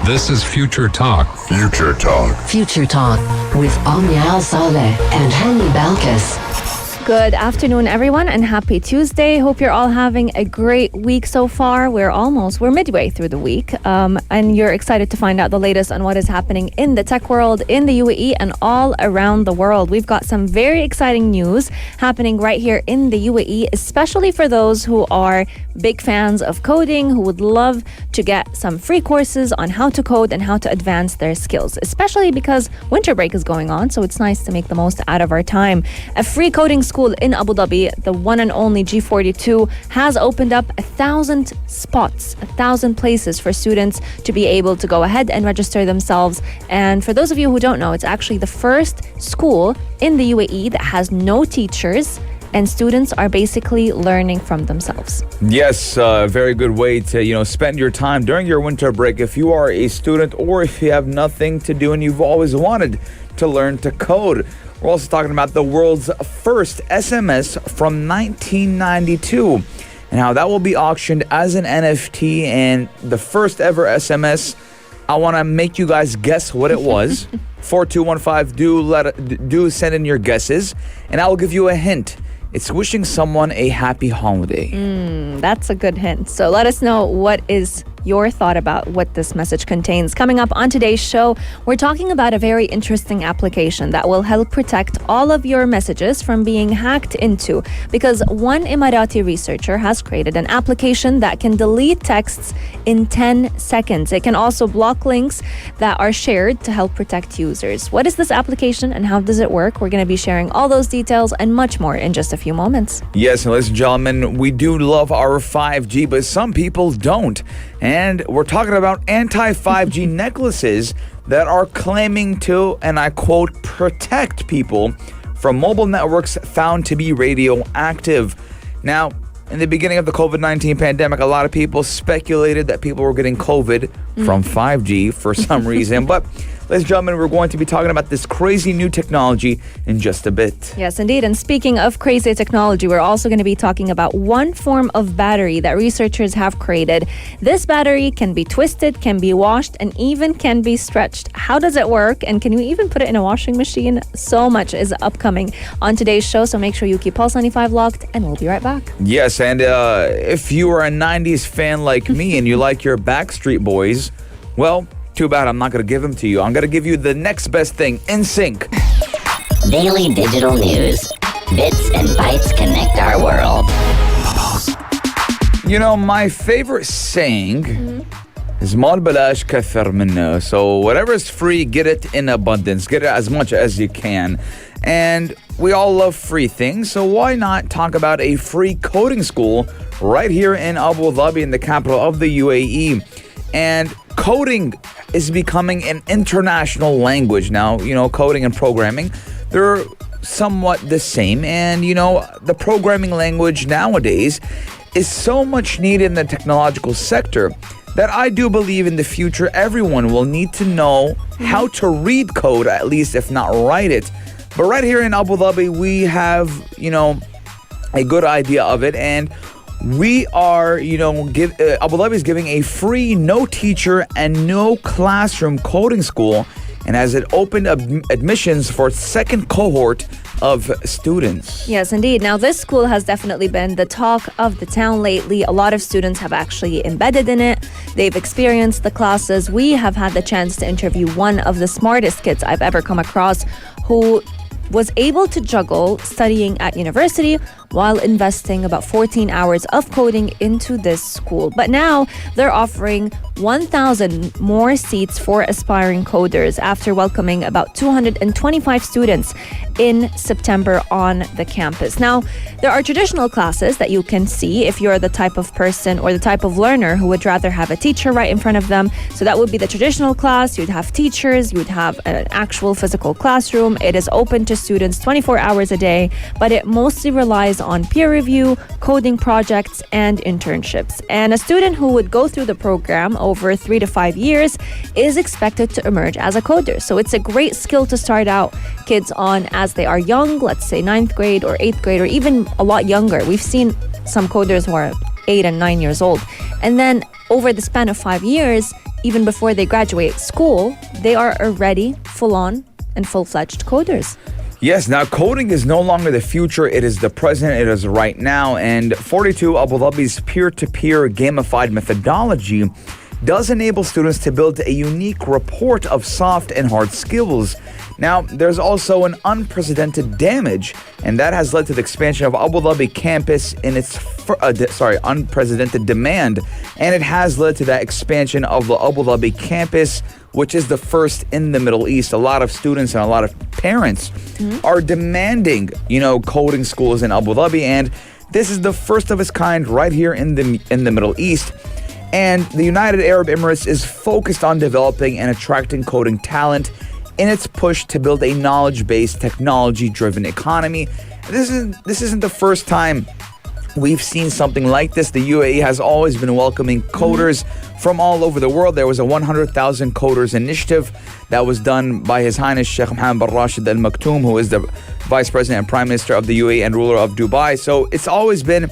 This is Future Talk. Future Talk. Future Talk with Omnia Saleh and Hani Balkis. Good afternoon, everyone, and happy Tuesday. Hope you're all having a great week so far. We're midway through the week, and you're excited to find out the latest on what is happening in the tech world, in the UAE, and all around the world. We've got some very exciting news happening right here in the UAE, especially for those who are big fans of coding, who would love to get some free courses on how to code and how to advance their skills, especially because winter break is going on, so it's nice to make the most out of our time. A free coding school in Abu Dhabi, the one and only G42, has opened up 1,000 spots, 1,000 places for students to be able to go ahead and register themselves. And for those of you who don't know, it's actually the first school in the UAE that has no teachers, and students are basically learning from themselves. Yes, a very good way to, spend your time during your winter break if you are a student or if you have nothing to do and you've always wanted to learn to code. We're also talking about the world's first SMS from 1992 and how that will be auctioned as an NFT, and the first ever SMS. I want to make you guys guess what it was. 4215, do send in your guesses, and I will give you a hint. It's wishing someone a happy holiday. That's a good hint. So let us know what is your thought about what this message contains. Coming up on today's show, we're talking about a very interesting application that will help protect all of your messages from being hacked into, because one Emirati researcher has created an application that can delete texts in 10 seconds. It can also block links that are shared to help protect users. What is this application and how does it work? We're going to be sharing all those details and much more in just a few moments. Yes, and ladies and gentlemen, we do love our 5G, but some people don't. And we're talking about anti-5G necklaces that are claiming to, and I quote, protect people from mobile networks found to be radioactive. Now, in the beginning of the COVID-19 pandemic, a lot of people speculated that people were getting COVID from 5G for some reason. But ladies and gentlemen, we're going to be talking about this crazy new technology in just a bit. Yes, indeed. And speaking of crazy technology, we're also going to be talking about one form of battery that researchers have created. This battery can be twisted, can be washed, and even can be stretched. How does it work? And can you even put it in a washing machine? So much is upcoming on today's show, so make sure you keep Pulse 95 locked, and we'll be right back. Yes, and if you are a 90s fan like me and you like your Backstreet Boys, well, too bad I'm not going to give them to you. I'm going to give you the next best thing, NSYNC. Daily digital news. Bits and bytes connect our world. My favorite saying is "ما بلاش كثر منه." So whatever is free, get it in abundance. Get it as much as you can. And we all love free things, so why not talk about a free coding school right here in Abu Dhabi, in the capital of the UAE. And coding is becoming an international language now. Coding and programming, they're somewhat the same. And, the programming language nowadays is so much needed in the technological sector that I do believe in the future everyone will need to know how to read code, at least if not write it. But right here in Abu Dhabi, we have, a good idea of it. And we are, Abu Dhabi is giving a free, no teacher and no classroom coding school, and has it opened admissions for its second cohort of students. Yes, indeed. Now, this school has definitely been the talk of the town lately. A lot of students have actually embedded in it. They've experienced the classes. We have had the chance to interview one of the smartest kids I've ever come across, who was able to juggle studying at university while investing about 14 hours of coding into this school. But now they're offering 1,000 more seats for aspiring coders after welcoming about 225 students in September on the campus. Now, there are traditional classes that you can see if you're the type of person or the type of learner who would rather have a teacher right in front of them. So that would be the traditional class. You'd have teachers, you'd have an actual physical classroom. It is open to students 24 hours a day, but it mostly relies on peer review, coding projects, and internships. And a student who would go through the program over 3 to 5 years is expected to emerge as a coder. So it's a great skill to start out kids on as they are young, let's say 9th grade or 8th grade, or even a lot younger. We've seen some coders who are 8 and 9 years old. And then over the span of 5 years, even before they graduate school, they are already full-on and full-fledged coders. Yes, now coding is no longer the future, it is the present, it is right now. And 42 Abu Dhabi's peer-to-peer gamified methodology does enable students to build a unique report of soft and hard skills. Now, there's also an unprecedented damage, and that has led to the expansion of Abu Dhabi campus in its unprecedented demand, and it has led to that expansion of the Abu Dhabi campus, which is the first in the Middle East. A lot of students and a lot of parents are demanding, coding schools in Abu Dhabi, and this is the first of its kind right here in the Middle East. And the United Arab Emirates is focused on developing and attracting coding talent in its push to build a knowledge-based, technology-driven economy. This isn't the first time we've seen something like this. The UAE has always been welcoming coders from all over the world. There was a 100,000 coders initiative that was done by His Highness Sheikh Mohammed bin Rashid Al Maktoum, who is the Vice President and Prime Minister of the UAE and ruler of Dubai. So it's always been,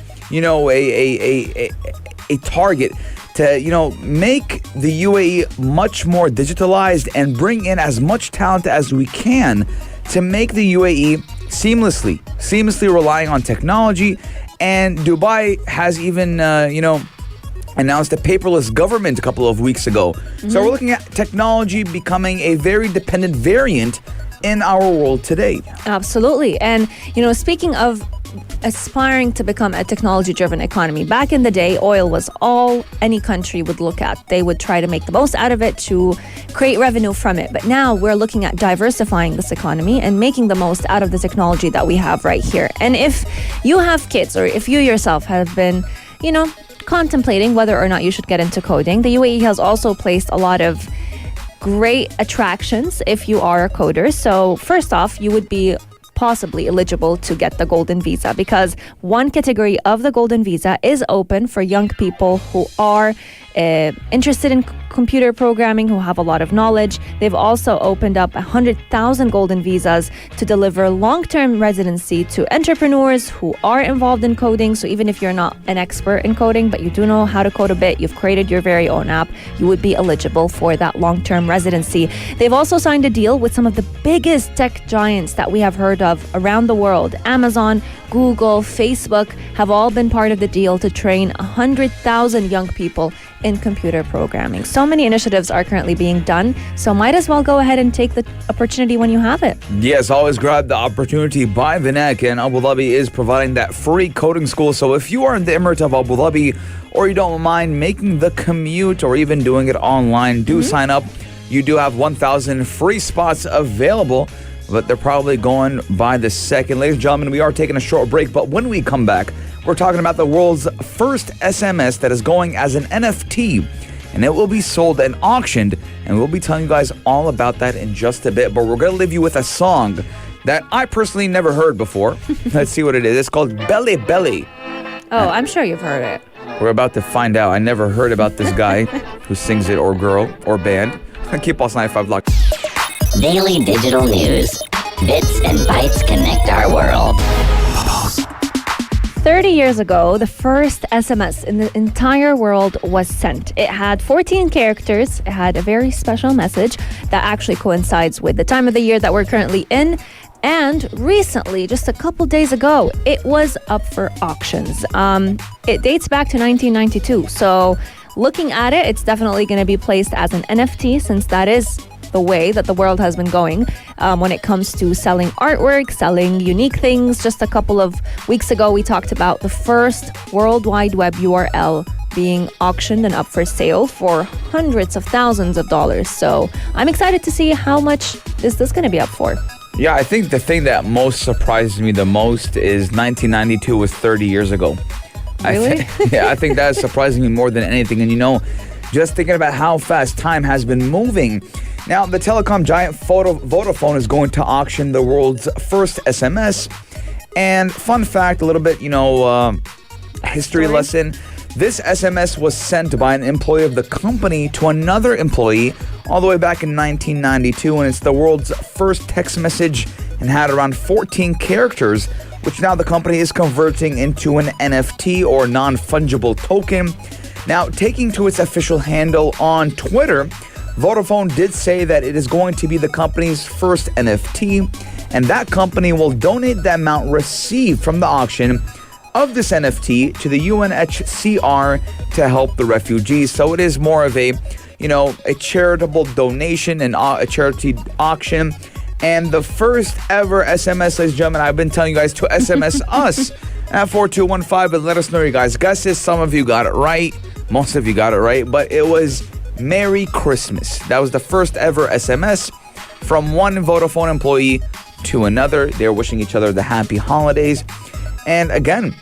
a target to, make the UAE much more digitalized and bring in as much talent as we can to make the UAE seamlessly relying on technology. And Dubai has even, announced a paperless government a couple of weeks ago. So we're looking at technology becoming a very dependent variant in our world today. Absolutely. And, speaking of aspiring to become a technology-driven economy, back in the day, oil was all any country would look at. They would try to make the most out of it to create revenue from it. But now we're looking at diversifying this economy and making the most out of the technology that we have right here. And if you have kids, or if you yourself have been, contemplating whether or not you should get into coding, the UAE has also placed a lot of great attractions if you are a coder. So first off, you would be possibly eligible to get the golden visa, because one category of the golden visa is open for young people who are interested in computer programming, who have a lot of knowledge. They've also opened up 100,000 golden visas to deliver long-term residency to entrepreneurs who are involved in coding. So even if you're not an expert in coding, but you do know how to code a bit, you've created your very own app, you would be eligible for that long-term residency. They've also signed a deal with some of the biggest tech giants that we have heard of around the world. Amazon, Google, Facebook have all been part of the deal to train 100,000 young people in computer programming. So many initiatives are currently being done, so might as well go ahead and take the opportunity when you have it. Yes, always grab the opportunity by the neck, and Abu Dhabi is providing that free coding school. So if you are in the Emirate of Abu Dhabi, or you don't mind making the commute or even doing it online, do sign up. You do have 1,000 free spots available, but they're probably going by the second. Ladies and gentlemen, we are taking a short break, but when we come back, we're talking about the world's first SMS that is going as an NFT, and it will be sold and auctioned, and we'll be telling you guys all about that in just a bit. But we're going to leave you with a song that I personally never heard before. Let's see what it is. It's called Belly Belly. Oh, I'm sure you've heard it. We're about to find out. I never heard about this guy who sings it, or girl, or band. Keep Pulse 95 locked. Daily digital news. Bits and bytes connect our world. 30 years ago, the first SMS in the entire world was sent. It had 14 characters. It had a very special message that actually coincides with the time of the year that we're currently in. And recently, just a couple days ago, it was up for auctions. It dates back to 1992. So looking at it, it's definitely going to be placed as an NFT, since that is the way that the world has been going when it comes to selling artwork, selling unique things. Just a couple of weeks ago, we talked about the first World Wide Web URL being auctioned and up for sale for hundreds of thousands of dollars. So I'm excited to see how much is this going to be up for. Yeah, I think the thing that most surprises me the most is 1992 was 30 years ago. Really? I think that is surprising me more than anything. And just thinking about how fast time has been moving. Now, the telecom giant Vodafone is going to auction the world's first SMS. And fun fact, a little bit, history lesson. This SMS was sent by an employee of the company to another employee all the way back in 1992. And it's the world's first text message and had around 14 characters, which now the company is converting into an NFT, or non-fungible token. Now, taking to its official handle on Twitter, Vodafone did say that it is going to be the company's first NFT, and that company will donate the amount received from the auction of this NFT to the UNHCR to help the refugees. So it is more of a charitable donation and a charity auction. And the first ever SMS, ladies and gentlemen, I've been telling you guys to SMS us at 4215 and let us know your guys' guesses. Some of you got it right. Most of you got it right. But it was Merry Christmas. That was the first ever SMS from one Vodafone employee to another. They're wishing each other the happy holidays. And again,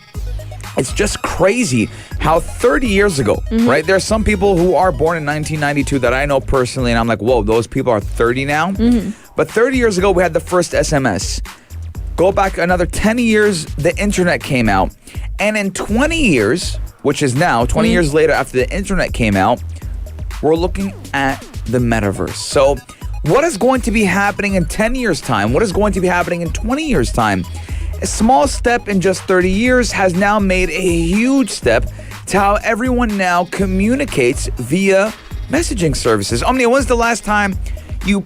it's just crazy how 30 years ago, right? There are some people who are born in 1992 that I know personally, and I'm like, whoa, those people are 30 now? But 30 years ago, we had the first SMS. Go back another 10 years, the internet came out. And in 20 years, which is now, 20 years later after the internet came out, we're looking at the metaverse. So what is going to be happening in 10 years' time? What is going to be happening in 20 years' time? A small step in just 30 years has now made a huge step to how everyone now communicates via messaging services. Omnia, when's the last time you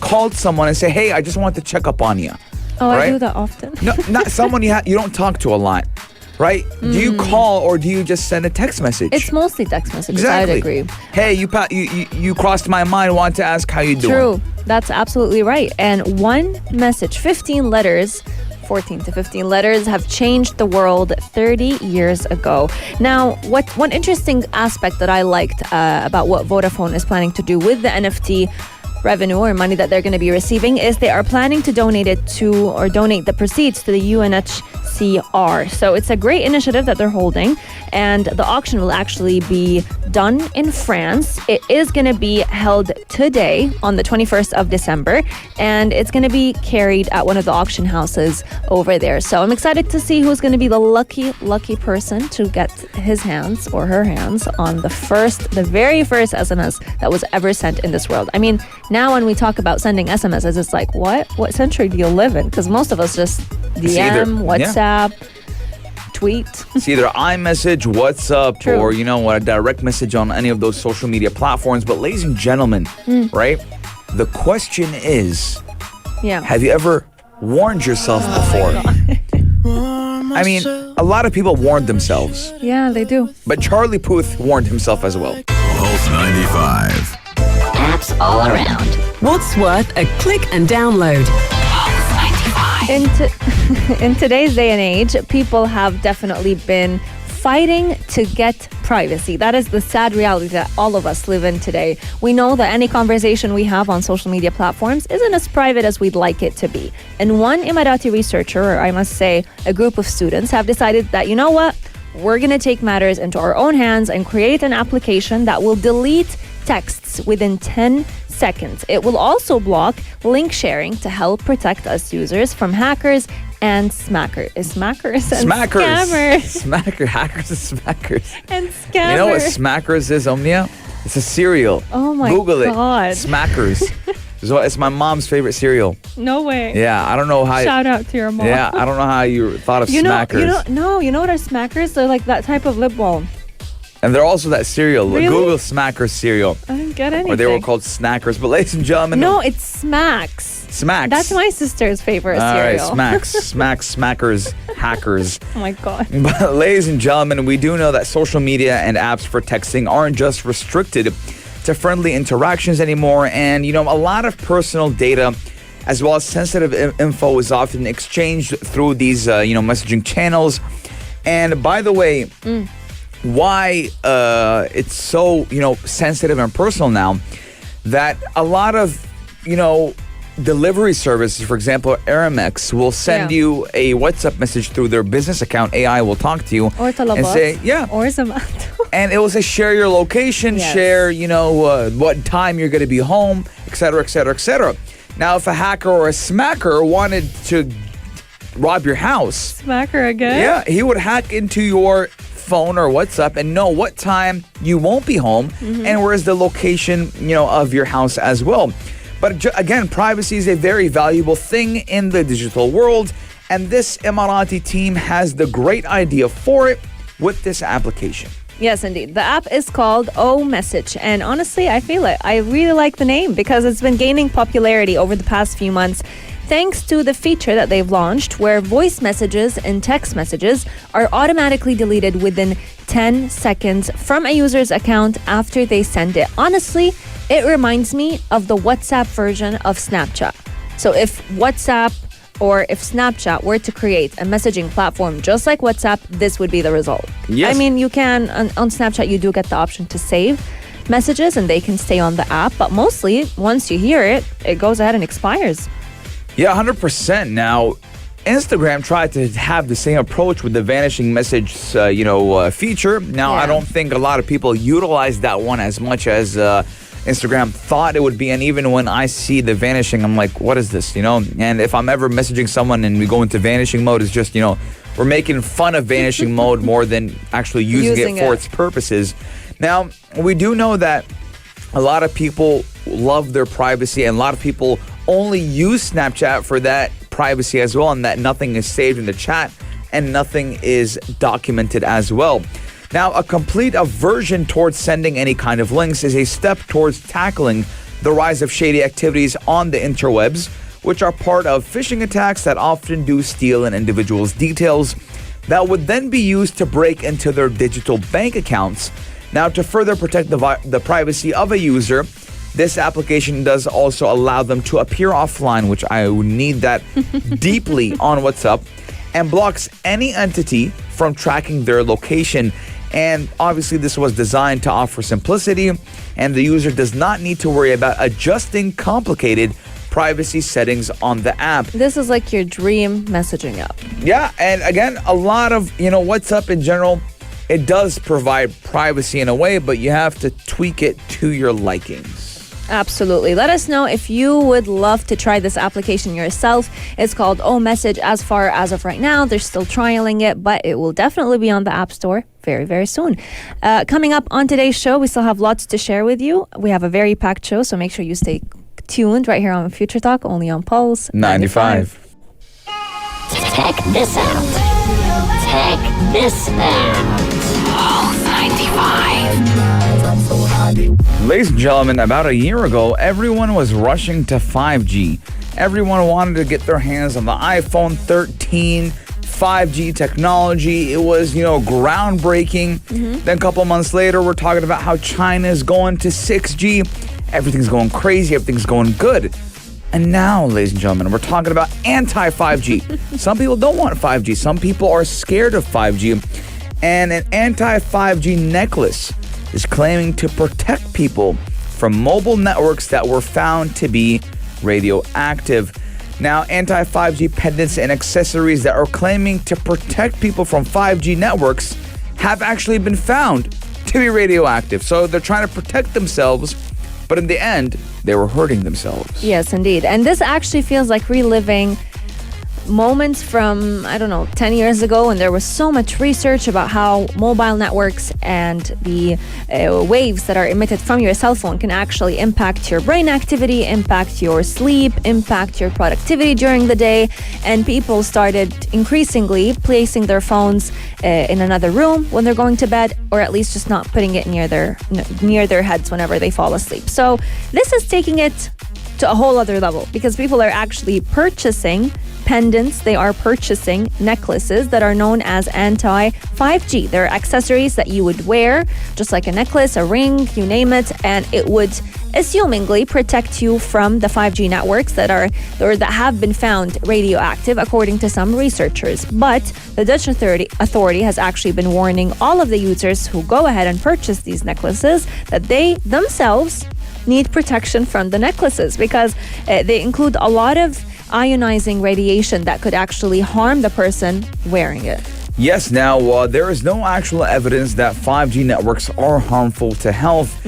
called someone and say, hey, I just want to check up on you? Oh, right? I do that often. No, not someone you don't talk to a lot, right? Do you call or do you just send a text message? It's mostly text messages. Exactly. I'd agree. Hey, you crossed my mind, want to ask how you doing. True. That's absolutely right. And one message, 15 letters, 14 to 15 letters have changed the world 30 years ago. Now, one interesting aspect that I liked about what Vodafone is planning to do with the NFT revenue or money that they're going to be receiving is they are planning to donate the proceeds to the UNHCR. So it's a great initiative that they're holding, and the auction will actually be done in France. It is going to be held today on the 21st of December, and it's going to be carried at one of the auction houses over there. So I'm excited to see who's going to be the lucky person to get his hands or her hands on the very first SMS that was ever sent in this world. I mean, now when we talk about sending SMSs, it's like, what century do you live in? Because most of us just DM, WhatsApp, tweet. It's either iMessage, WhatsApp, True. or a direct message on any of those social media platforms. But ladies and gentlemen, right? The question is, have you ever warned yourself before? I mean, a lot of people warned themselves. Yeah, they do. But Charlie Puth warned himself as well. Pulse 95. Apps all around. What's worth a click and download? In today's day and age, people have definitely been fighting to get privacy. That is the sad reality that all of us live in today. We know that any conversation we have on social media platforms isn't as private as we'd like it to be. And one Emirati researcher, or I must say a group of students, have decided that, you know what? We're going to take matters into our own hands and create an application that will delete texts within 10 seconds. It will also block link sharing to help protect us users from hackers and smackers and scammers. Hackers and smackers. And scammers. You know what smackers is, Omnia? It's a cereal. Oh my Google God. it. Smackers. It's my mom's favorite cereal. No way. Yeah, I don't know how. Shout out to your mom. Yeah, I don't know how you thought of smackers. You know what are smackers? They're like that type of lip balm. And they're also that cereal. Really? Google Smackers cereal. I didn't get anything. Or they were called Snackers. But ladies and gentlemen. No, it's Smacks. Smacks. That's my sister's favorite cereal. All right, Smacks, Smackers, hackers. Oh my God. But ladies and gentlemen, we do know that social media and apps for texting aren't just restricted to friendly interactions anymore. And, a lot of personal data as well as sensitive info is often exchanged through these, messaging channels. And by the way, why it's so, sensitive and personal now, that a lot of, delivery services, for example, Aramex, will send you a WhatsApp message through their business account. AI will talk to you and say, or Zomato. And it will say, share your location, share, what time you're going to be home, et cetera, et cetera, et cetera. Now, if a hacker or a smacker wanted to rob your house. Smacker again? Yeah, he would hack into your phone or WhatsApp and know what time you won't be home and where's the location, of your house as well. But again, privacy is a very valuable thing in the digital world, and this Emirati team has the great idea for it with this application. Yes, indeed. The app is called O Message. And honestly, I feel it. I really like the name because it's been gaining popularity over the past few months thanks to the feature that they've launched where voice messages and text messages are automatically deleted within 10 seconds from a user's account after they send it. Honestly, it reminds me of the WhatsApp version of Snapchat. So if WhatsApp or if Snapchat were to create a messaging platform just like WhatsApp, this would be the result. Yes. I mean, you can, on Snapchat, you do get the option to save messages and they can stay on the app. But mostly, once you hear it, it goes ahead and expires. Yeah, 100%. Now, Instagram tried to have the same approach with the vanishing message, feature. Now, I don't think a lot of people utilize that one as much as Instagram thought it would be. And even when I see the vanishing, I'm like, what is this? And if I'm ever messaging someone and we go into vanishing mode, it's just, we're making fun of vanishing mode more than actually using it for its purposes. Now, we do know that a lot of people love their privacy and a lot of people only use Snapchat for that privacy as well, and that nothing is saved in the chat and nothing is documented as well. Now, a complete aversion towards sending any kind of links is a step towards tackling the rise of shady activities on the interwebs, which are part of phishing attacks that often do steal an individual's details that would then be used to break into their digital bank accounts. Now, to further protect the privacy of a user, this application does also allow them to appear offline, which I need that deeply on WhatsApp, and blocks any entity from tracking their location. And obviously, this was designed to offer simplicity, and the user does not need to worry about adjusting complicated privacy settings on the app. This is like your dream messaging app. Yeah, and again, a lot of, WhatsApp in general, it does provide privacy in a way, but you have to tweak it to your likings. Absolutely. Let us know if you would love to try this application yourself. It's called O Message. As of right now, they're still trialing it, but it will definitely be on the App Store very, very soon. Coming up on today's show, we still have lots to share with you. We have a very packed show, so make sure you stay tuned right here on Future Talk, only on Pulse 95. Check this out. Check this out. Pulse 95. Ladies and gentlemen, about a year ago, everyone was rushing to 5G. Everyone wanted to get their hands on the iPhone 13, 5G technology. It was, groundbreaking. Then a couple months later, we're talking about how China is going to 6G. Everything's going crazy. Everything's going good. And now, ladies and gentlemen, we're talking about anti-5G. Some people don't want 5G. Some people are scared of 5G. And an anti-5G necklace is claiming to protect people from mobile networks that were found to be radioactive. Now, anti-5G pendants and accessories that are claiming to protect people from 5G networks have actually been found to be radioactive. So they're trying to protect themselves, but in the end, they were hurting themselves. Yes, indeed. And this actually feels like reliving moments from, 10 years ago when there was so much research about how mobile networks and the waves that are emitted from your cell phone can actually impact your brain activity, impact your sleep, impact your productivity during the day. And people started increasingly placing their phones in another room when they're going to bed, or at least just not putting it near their heads whenever they fall asleep. So this is taking it to a whole other level because people are actually purchasing pendants. They are purchasing necklaces that are known as anti-5G. They're accessories that you would wear, just like a necklace, a ring, you name it, and it would assumingly protect you from the 5G networks that have been found radioactive, according to some researchers. But the Dutch authority has actually been warning all of the users who go ahead and purchase these necklaces that they themselves need protection from the necklaces because they include a lot of ionizing radiation that could actually harm the person wearing it. Yes, now there is no actual evidence that 5G networks are harmful to health,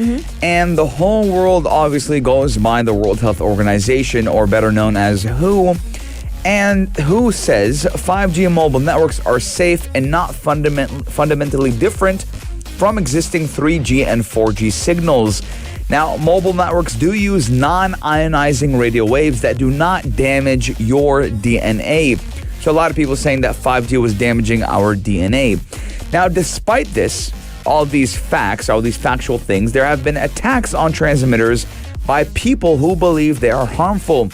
and the whole world obviously goes by the World Health Organization, or better known as WHO, and WHO says 5G mobile networks are safe and not fundamentally different from existing 3G and 4G signals. Now, mobile networks do use non-ionizing radio waves that do not damage your DNA. So a lot of people saying that 5G was damaging our DNA. Now, despite this, all these facts, all these factual things, there have been attacks on transmitters by people who believe they are harmful.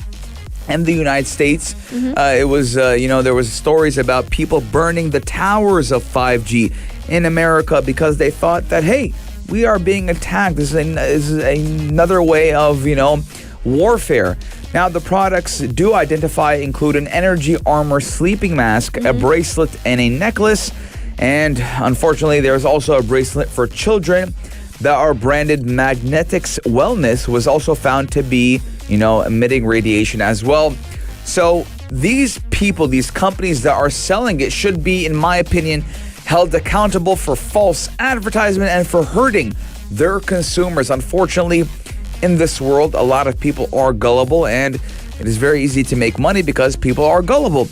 In the United States, it was, there was stories about people burning the towers of 5G in America because they thought that, hey, we are being attacked. This is another way of, warfare. Now, the products do include an energy armor sleeping mask, a bracelet, and a necklace. And unfortunately, there's also a bracelet for children that are branded Magnetics Wellness, was also found to be, emitting radiation as well. So these people, these companies that are selling it should be, in my opinion, held accountable for false advertisement and for hurting their consumers. Unfortunately, in this world, a lot of people are gullible, and it is very easy to make money because people are gullible.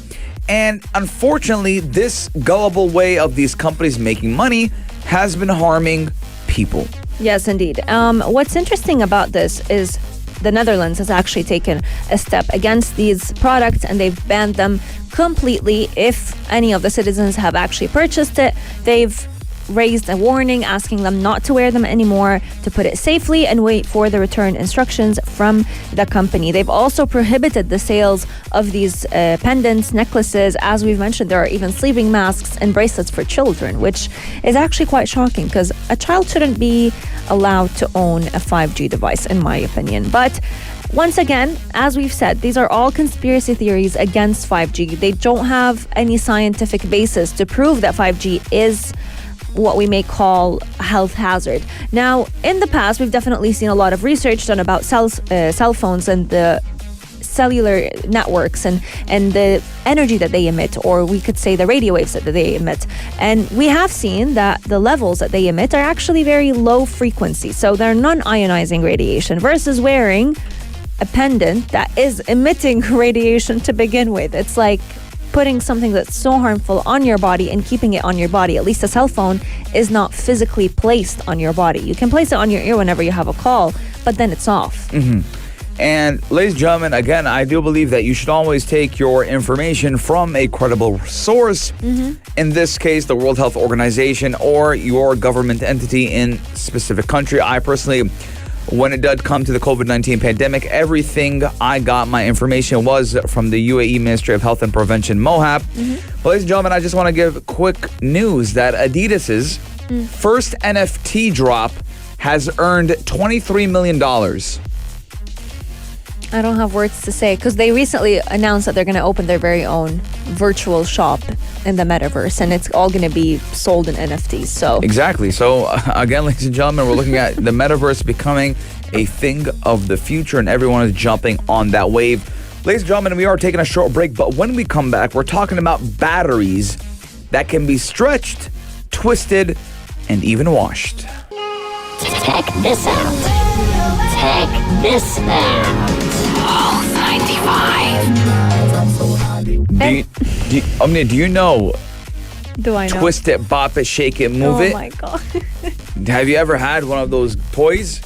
And unfortunately, this gullible way of these companies making money has been harming people. Yes, indeed. What's interesting about this is the Netherlands has actually taken a step against these products, and they've banned them completely. If any of the citizens have actually purchased it, they've raised a warning asking them not to wear them anymore, to put it safely and wait for the return instructions from the company. They've also prohibited the sales of these pendants, necklaces. As we've mentioned, there are even sleeping masks and bracelets for children, which is actually quite shocking because a child shouldn't be allowed to own a 5G device, in my opinion. But once again, as we've said, these are all conspiracy theories against 5G. They don't have any scientific basis to prove that 5G is what we may call a health hazard. Now, in the past, we've definitely seen a lot of research done about cell phones and the cellular networks and the energy that they emit, or we could say the radio waves that they emit. And we have seen that the levels that they emit are actually very low frequency. So they're non-ionizing radiation versus wearing a pendant that is emitting radiation to begin with. It's like putting something that's so harmful on your body and keeping it on your body. At least a cell phone is not physically placed on your body. You can place it on your ear whenever you have a call, but then it's off. And ladies and gentlemen, again, I do believe that you should always take your information from a credible source. In this case, the World Health Organization or your government entity in specific country. I personally, when it did come to the COVID-19 pandemic, everything I got, my information was from the UAE Ministry of Health and Prevention, MOHAP. But ladies and gentlemen, I just want to give quick news that Adidas's first NFT drop has earned $23 million. I don't have words to say because they recently announced that they're going to open their very own virtual shop in the metaverse, and it's all going to be sold in NFTs. So exactly. So again, ladies and gentlemen, we're looking at the metaverse becoming a thing of the future, and everyone is jumping on that wave. Ladies and gentlemen, we are taking a short break, but when we come back, we're talking about batteries that can be stretched, twisted, and even washed. Check this out. Check this out. Oh, 95. Do you know? Do I know? Twist it, bop it, shake it, move it. Oh my God. Have you ever had one of those toys?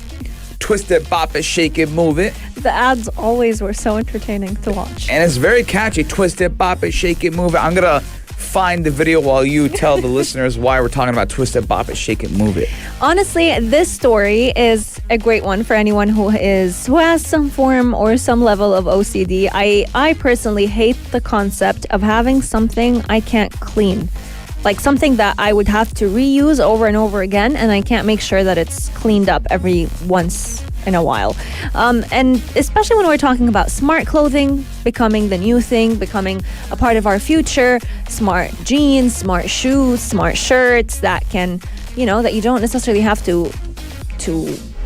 Twist it, bop it, shake it, move it. The ads always were so entertaining to watch. And it's very catchy. Twist it, bop it, shake it, move it. I'm going to find the video while you tell the listeners why we're talking about twist it, bop it, shake it, move it. Honestly, this story is a great one for anyone who has some form or some level of OCD. I personally hate the concept of having something I can't clean. Like something that I would have to reuse over and over again, and I can't make sure that it's cleaned up every once in a while. And especially when we're talking about smart clothing becoming the new thing, becoming a part of our future, smart jeans, smart shoes, smart shirts that can, that you don't necessarily have to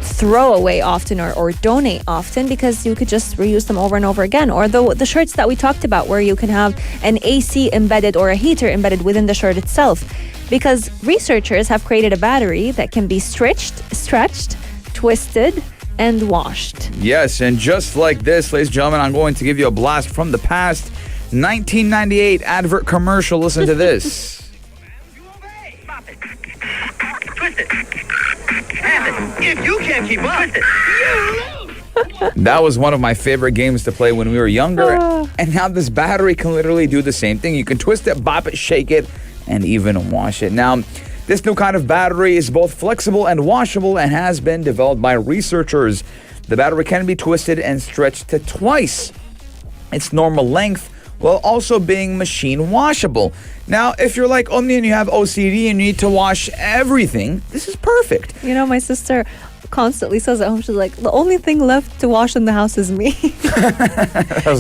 throw away often or donate often, because you could just reuse them over and over again. Or the shirts that we talked about where you can have an AC embedded or a heater embedded within the shirt itself, because researchers have created a battery that can be stretched, twisted, and washed. Yes, and just like this, ladies and gentlemen, I'm going to give you a blast from the past. 1998 advert commercial. Listen to this. If you can't keep up, That was one of my favorite games to play when we were younger. And now this battery can literally do the same thing. You can twist it, bop it, shake it, and even wash it. Now, This new kind of battery is both flexible and washable and has been developed by researchers. The battery can be twisted and stretched to twice its normal length while also being machine washable. Now, if you're like Omni and you have OCD and you need to wash everything, this is perfect. You know, my sister constantly says at home, she's like, the only thing left to wash in the house is me.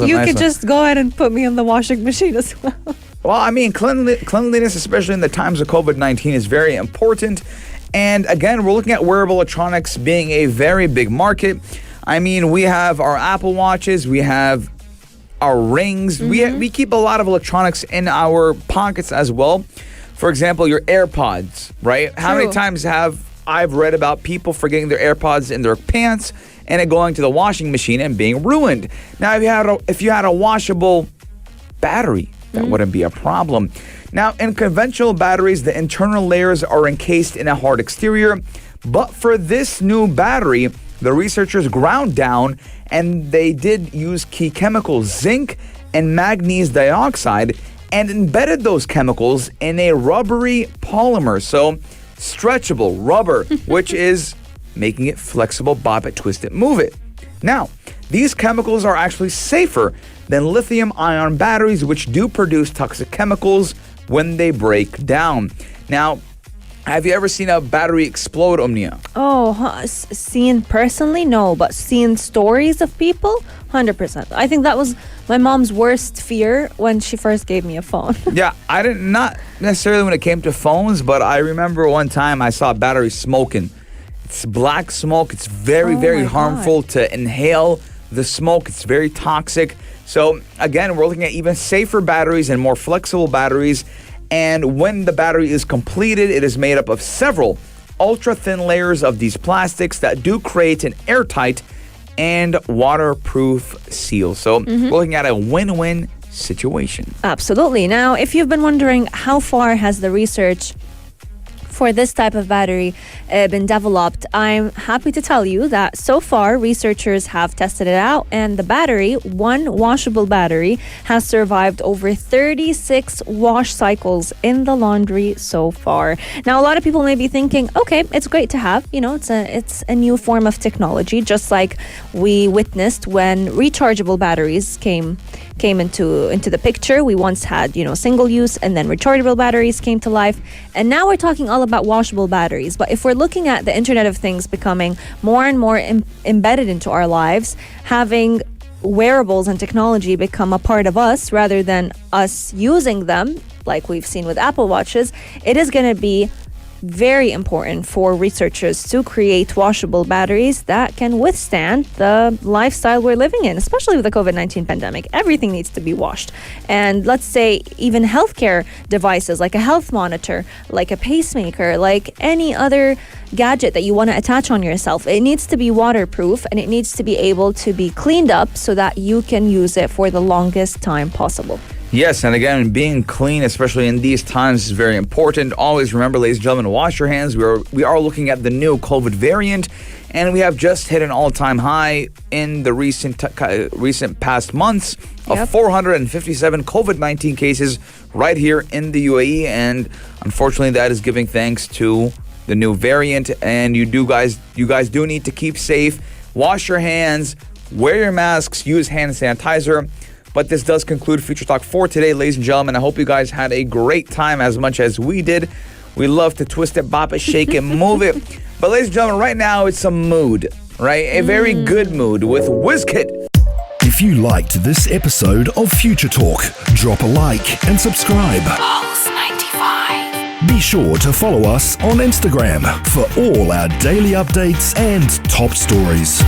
You could just go ahead and put me in the washing machine as well. Well, I mean, cleanliness, especially in the times of COVID-19, is very important. And again, we're looking at wearable electronics being a very big market. I mean, we have our Apple Watches, we have our rings. We keep a lot of electronics in our pockets as well. For example, your AirPods, right? How many times have I've read about people forgetting their AirPods in their pants and it going to the washing machine and being ruined? Now, if you had a washable battery, that wouldn't be a problem. Now, in conventional batteries, the internal layers are encased in a hard exterior. But for this new battery, the researchers ground down and they did use key chemicals, zinc and manganese dioxide, and embedded those chemicals in a rubbery polymer. So, stretchable rubber, which is making it flexible, bop it, twist it, move it. Now, these chemicals are actually safer than lithium-ion batteries, which do produce toxic chemicals when they break down. Now, have you ever seen a battery explode, Omnia? Oh, seen personally? No, but seen stories of people? 100%. I think that was my mom's worst fear when she first gave me a phone. Yeah, not necessarily when it came to phones, but I remember one time I saw a battery smoking. It's black smoke. It's very harmful to inhale the smoke. It's very toxic. So again, we're looking at even safer batteries and more flexible batteries. And when the battery is completed, it is made up of several ultra-thin layers of these plastics that do create an airtight and waterproof seal. So we're looking at a win-win situation. Absolutely. Now, if you've been wondering how far has the research for this type of battery been developed, I'm happy to tell you that so far researchers have tested it out, and the battery, one washable battery, has survived over 36 wash cycles in the laundry so far. Now, a lot of people may be thinking, okay, it's great to have, it's a new form of technology, just like we witnessed when rechargeable batteries came into the picture. We once had, single use, and then rechargeable batteries came to life. And now we're talking all about washable batteries. But if we're looking at the Internet of Things becoming more and more embedded into our lives, having wearables and technology become a part of us rather than us using them, like we've seen with Apple Watches, it is going to be very important for researchers to create washable batteries that can withstand the lifestyle we're living in, especially with the COVID-19 pandemic. Everything needs to be washed. And let's say even healthcare devices like a health monitor, like a pacemaker, like any other gadget that you want to attach on yourself, it needs to be waterproof and it needs to be able to be cleaned up so that you can use it for the longest time possible. Yes, and again, being clean, especially in these times, is very important. Always remember, ladies and gentlemen, wash your hands. We are looking at the new COVID variant, and we have just hit an all-time high in the recent past months of 457 COVID-19 cases right here in the UAE, and unfortunately, that is giving thanks to the new variant. And you guys do need to keep safe. Wash your hands, wear your masks, use hand sanitizer. But this does conclude Future Talk for today, ladies and gentlemen. I hope you guys had a great time as much as we did. We love to twist it, bop it, shake it, move it. But ladies and gentlemen, right now it's a mood, right? A very good mood with WizKid. If you liked this episode of Future Talk, drop a like and subscribe. Pulse 95. Be sure to follow us on Instagram for all our daily updates and top stories.